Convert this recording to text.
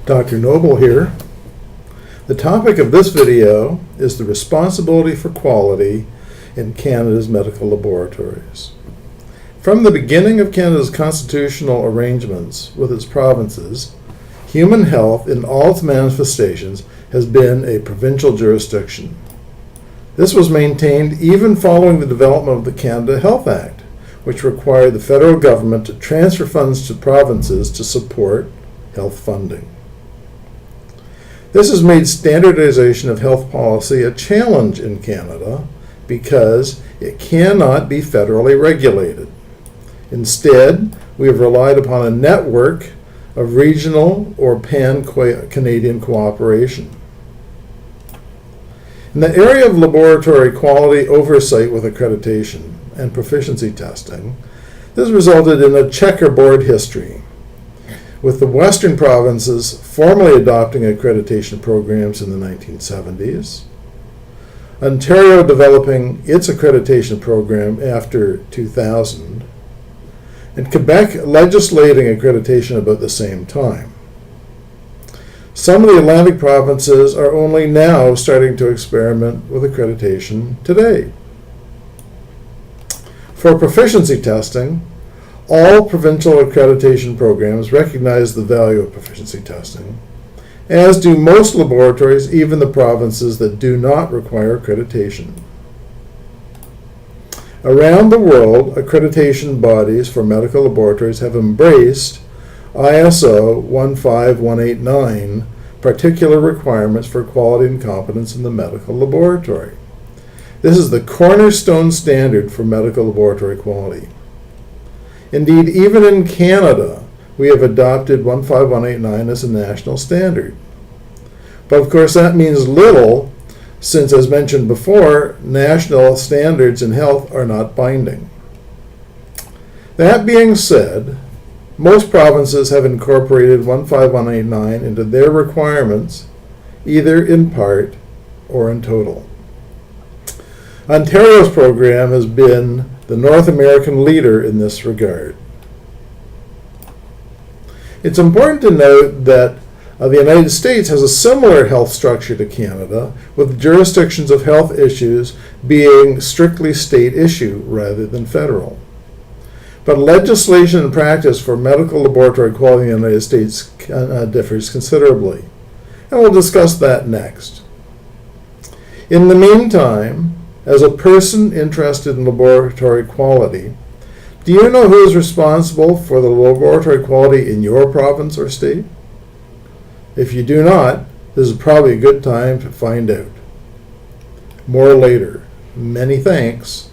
Dr. Noble here. The topic of this video is the responsibility for quality in Canada's medical laboratories. From the beginning of Canada's constitutional arrangements with its provinces, human health in all its manifestations has been a provincial jurisdiction. This was maintained even following the development of the Canada Health Act, which required the federal government to transfer funds to provinces to support health funding. This has made standardization of health policy a challenge in Canada because it cannot be federally regulated. Instead, we have relied upon a network of regional or pan-Canadian cooperation. In the area of laboratory quality oversight with accreditation and proficiency testing, this resulted in a checkerboard history, with the Western provinces formally adopting accreditation programs in the 1970s, Ontario developing its accreditation program after 2000, and Quebec legislating accreditation about the same time. Some of the Atlantic provinces are only now starting to experiment with accreditation today. For proficiency testing, all provincial accreditation programs recognize the value of proficiency testing, as do most laboratories, even the provinces that do not require accreditation. Around the world, accreditation bodies for medical laboratories have embraced ISO 15189 particular requirements for quality and competence in the medical laboratory. This is the cornerstone standard for medical laboratory quality. Indeed, even in Canada, we have adopted 15189 as a national standard. But of course, that means little since, as mentioned before, national standards in health are not binding. That being said, most provinces have incorporated 15189 into their requirements, either in part or in total. Ontario's program has been the North American leader in this regard. It's important to note that the United States has a similar health structure to Canada, with jurisdictions of health issues being strictly state issue rather than federal. But legislation and practice for medical laboratory quality in the United States differs considerably, and we'll discuss that next. In the meantime, as a person interested in laboratory quality, do you know who is responsible for the laboratory quality in your province or state? If you do not, this is probably a good time to find out. More later. Many thanks.